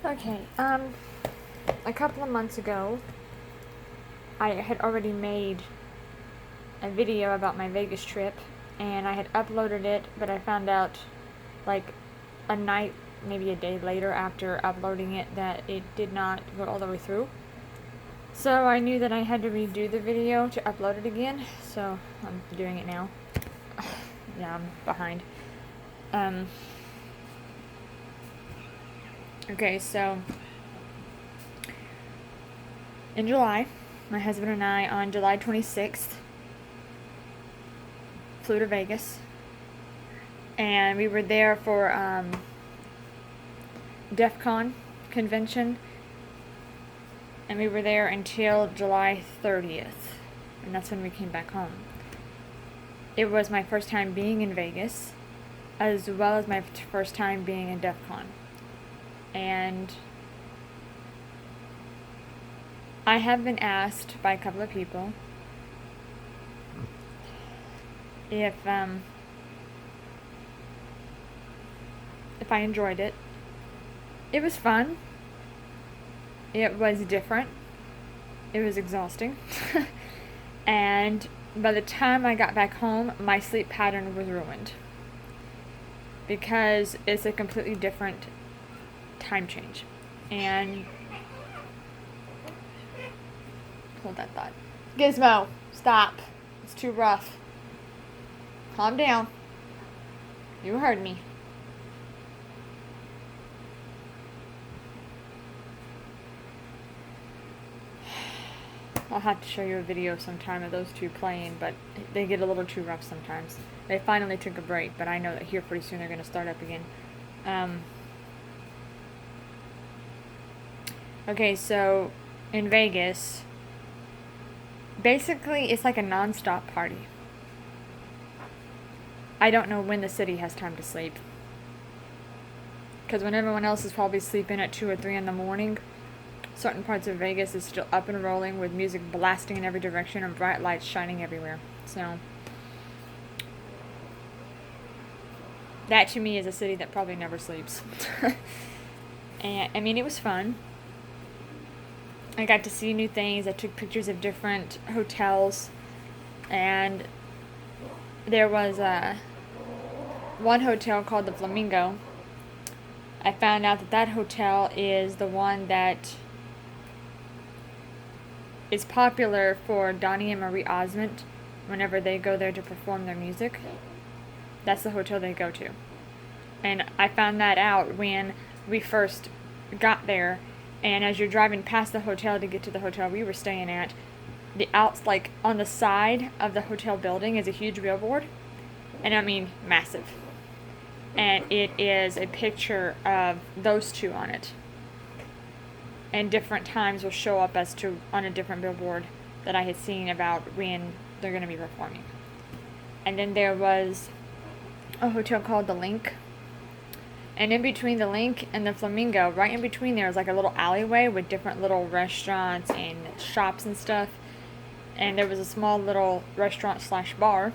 Okay, a couple of months ago, I had already made a video about my Vegas trip, and I had uploaded it, but I found out, like, a night, maybe a day later after uploading it, that it did not go all the way through. So I knew that I had to redo the video to upload it again, so I'm doing it now. Yeah, I'm behind. Um, okay, so in July, my husband and I, on July 26th, flew to Vegas, and we were there for DEF CON convention, and we were there until July 30th, and that's when we came back home. It was my first time being in Vegas, as well as my first time being in DEF CON, and I have been asked by a couple of people if I enjoyed it. It was fun. It was different. It was exhausting. And by the time I got back home, my sleep pattern was ruined. Because it's a completely different time change. And hold that thought. Gizmo, stop. It's too rough. Calm down. You heard me. I'll have to show you a video sometime of those two playing, but they get a little too rough sometimes. They finally took a break, but I know that here pretty soon they're going to start up again. Okay, so in Vegas, basically it's like a non-stop party. I don't know when the city has time to sleep. Because when everyone else is probably sleeping at 2 or 3 in the morning, certain parts of Vegas is still up and rolling with music blasting in every direction and bright lights shining everywhere. So that to me is a city that probably never sleeps. And I mean, it was fun. I got to see new things. I took pictures of different hotels, and there was one hotel called the Flamingo. I found out that hotel is the one that is popular for Donnie and Marie Osmond whenever they go there to perform their music. That's the hotel they go to. And I found that out when we first got there, and as you're driving past the hotel to get to the hotel we were staying at, like on the side of the hotel building is a huge billboard, and I mean massive. And it is a picture of those two on it. And different times will show up as to on a different billboard that I had seen about when they're going to be performing. And then there was a hotel called the Link. And in between the Link and the Flamingo, right in between there is like a little alleyway with different little restaurants and shops and stuff. And there was a small little restaurant / bar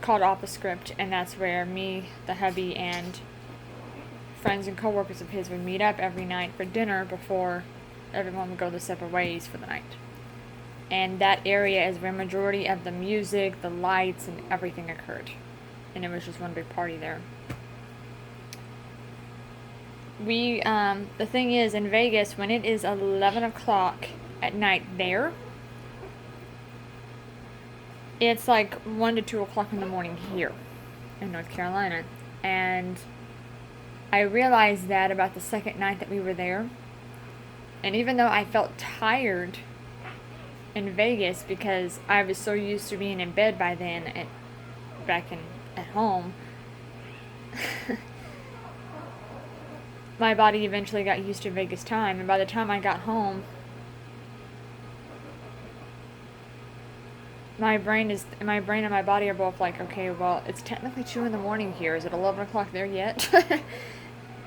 called Script, and that's where me, the hubby, and friends and coworkers of his would meet up every night for dinner before everyone would go their separate ways for the night. And that area is where majority of the music, the lights, and everything occurred. And it was just one big party there. The thing is, in Vegas, when it is 11 o'clock at night there, it's like 1 to 2 o'clock in the morning here in North Carolina. And I realized that about the second night that we were there. And even though I felt tired in Vegas because I was so used to being in bed by then at home, my body eventually got used to Vegas time. And by the time I got home, my brain and my body are both like, okay, well, it's technically 2 in the morning here. Is it 11 o'clock there yet?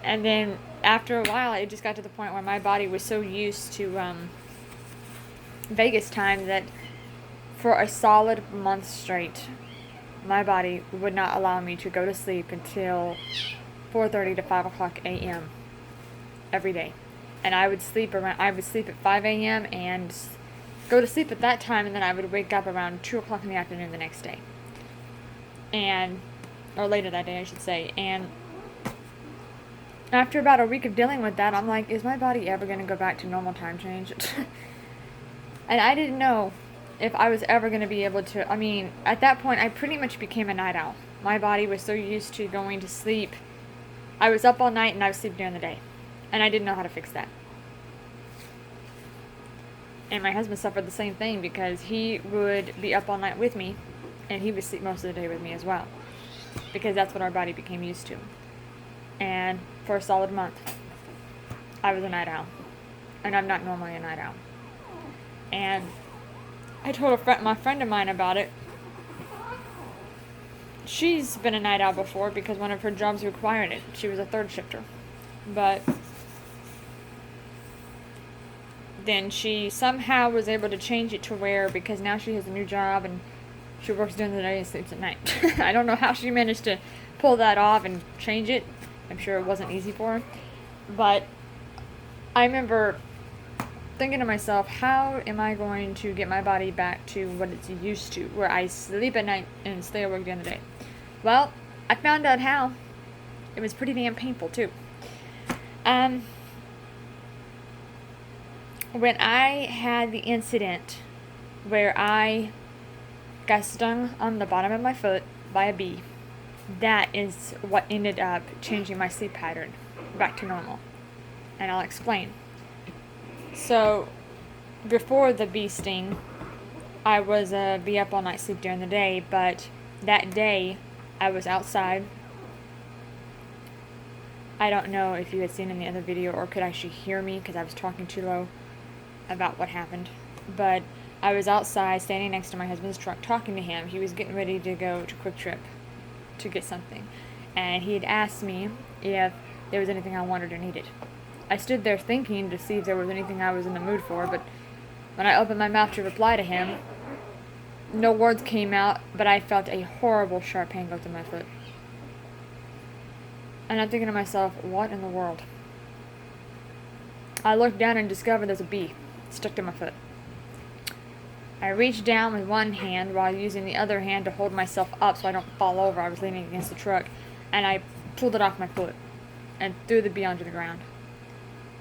And then after a while, it just got to the point where my body was so used to Vegas time that for a solid month straight, my body would not allow me to go to sleep until 4:30 to 5 o'clock a.m. every day. And I would sleep at 5 a.m. and go to sleep at that time, and then I would wake up around 2 o'clock in the afternoon the next day. Or later that day, I should say. And after about a week of dealing with that, I'm like, is my body ever going to go back to normal time change? And I didn't know if I was ever going to be able to. I mean, at that point, I pretty much became a night owl. My body was so used to going to sleep. I was up all night and I was sleeping during the day. And I didn't know how to fix that. And my husband suffered the same thing because he would be up all night with me and he would sleep most of the day with me as well. Because that's what our body became used to. And for a solid month, I was a night owl. And I'm not normally a night owl. And I told my friend of mine about it. She's been a night owl before because one of her jobs required it. She was a third shifter. But then she somehow was able to change it to where, because now she has a new job and she works during the day and sleeps at night. I don't know how she managed to pull that off and change it. I'm sure it wasn't easy for her. But I remember thinking to myself, how am I going to get my body back to what it's used to, where I sleep at night and stay at work during the day? Well, I found out how. It was pretty damn painful, too. When I had the incident where I got stung on the bottom of my foot by a bee, that is what ended up changing my sleep pattern back to normal. And I'll explain. So, before the bee sting, I was be up all night, sleep during the day, but that day I was outside. I don't know if you had seen in the other video or could actually hear me because I was talking too low about what happened. But I was outside standing next to my husband's truck talking to him. He was getting ready to go to Quick Trip to get something. And he had asked me if there was anything I wanted or needed. I stood there thinking to see if there was anything I was in the mood for, but when I opened my mouth to reply to him, no words came out, but I felt a horrible sharp pain go through my foot. And I'm thinking to myself, what in the world? I looked down and discovered there's a bee stuck to my foot. I reached down with one hand while using the other hand to hold myself up so I don't fall over. I was leaning against the truck, and I pulled it off my foot and threw the bee onto the ground.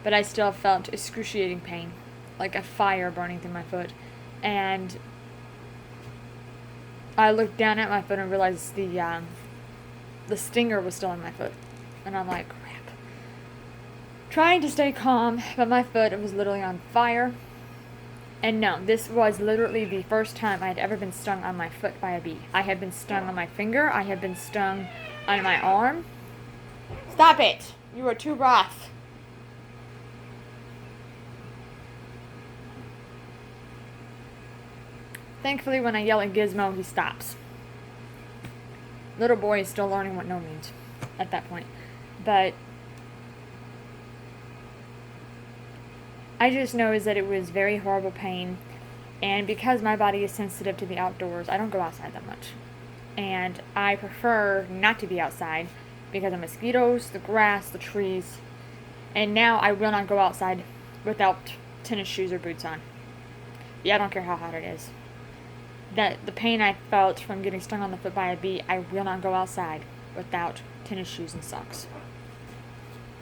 But I still felt excruciating pain, like a fire burning through my foot. And I looked down at my foot and realized the stinger was still on my foot. And I'm like, crap. Trying to stay calm, but my foot was literally on fire. And no, this was literally the first time I had ever been stung on my foot by a bee. I had been stung on my finger. I had been stung on my arm. Stop it! You are too rough. Thankfully, when I yell at Gizmo, he stops. Little boy is still learning what no means at that point. But I just know is that it was very horrible pain. And because my body is sensitive to the outdoors, I don't go outside that much. And I prefer not to be outside because of mosquitoes, the grass, the trees. And now I will not go outside without tennis shoes or boots on. Yeah, I don't care how hot it is. The pain I felt from getting stung on the foot by a bee, I will not go outside without tennis shoes and socks.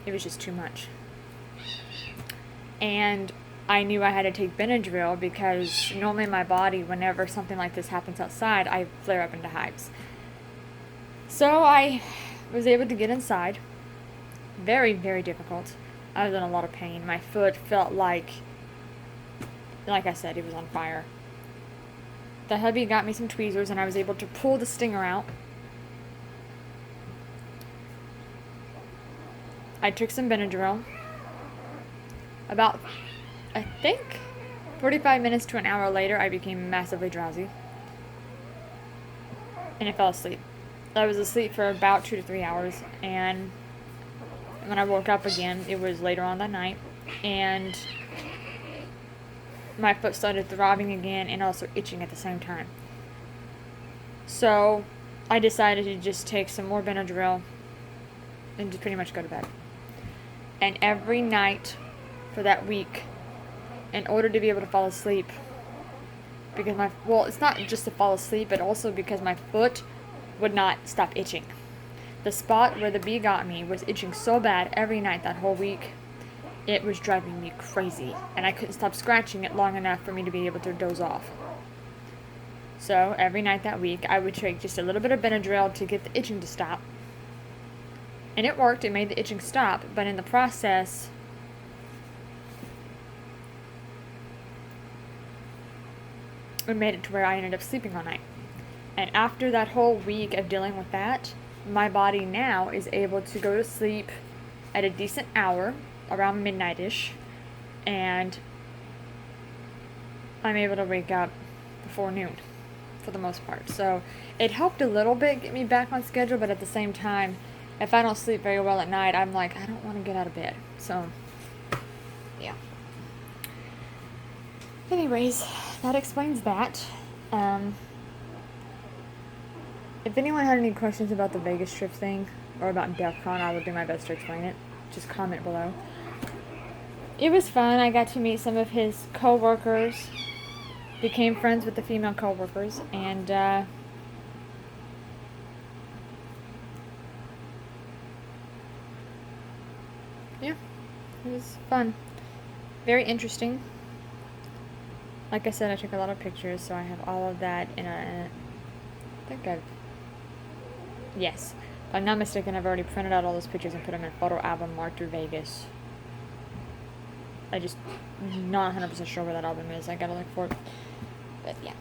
It was just too much. And I knew I had to take Benadryl because normally my body, whenever something like this happens outside, I flare up into hives. So I was able to get inside. Very, very difficult. I was in a lot of pain. My foot felt like I said, it was on fire. The hubby got me some tweezers and I was able to pull the stinger out. I took some Benadryl. About, I think, 45 minutes to an hour later, I became massively drowsy. And I fell asleep. I was asleep for about 2 to 3 hours. And when I woke up again, it was later on that night. And my foot started throbbing again and also itching at the same time. So I decided to just take some more Benadryl and just pretty much go to bed. And every night for that week, in order to be able to fall asleep, because it's not just to fall asleep, but also because my foot would not stop itching. The spot where the bee got me was itching so bad every night that whole week. It was driving me crazy, and I couldn't stop scratching it long enough for me to be able to doze off. So every night that week, I would take just a little bit of Benadryl to get the itching to stop. And it worked. It made the itching stop, but in the process, it made it to where I ended up sleeping all night. And after that whole week of dealing with that, my body now is able to go to sleep at a decent hour, around midnight-ish, and I'm able to wake up before noon, for the most part. So it helped a little bit get me back on schedule, but at the same time, if I don't sleep very well at night, I'm like, I don't want to get out of bed. So, yeah. Anyways, that explains that. If anyone had any questions about the Vegas trip thing, or about DEF CON, I will do my best to explain it. Just comment below. It was fun. I got to meet some of his co-workers, became friends with the female co-workers, and yeah, it was fun. Very interesting. Like I said, I took a lot of pictures, so I have all of that yes. If I'm not mistaken, I've already printed out all those pictures and put them in a photo album marked through Vegas. I just not 100% sure where that album is. I gotta look for it. But yeah.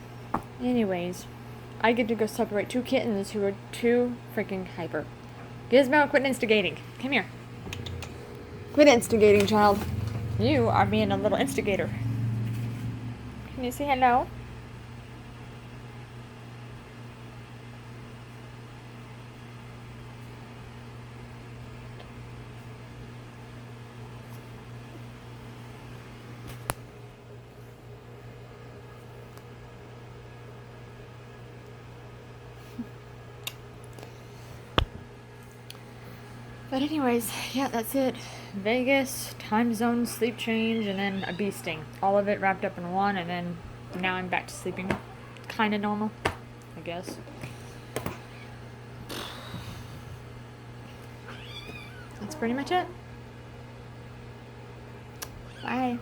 Anyways, I get to go separate two kittens who are too freaking hyper. Gizmo, quit instigating. Come here. Quit instigating, child. You are being a little instigator. Can you say hello? But anyways, yeah, that's it. Vegas, time zone, sleep change, and then a bee sting. All of it wrapped up in one, and then now I'm back to sleeping kind of normal, I guess. That's pretty much it. Bye.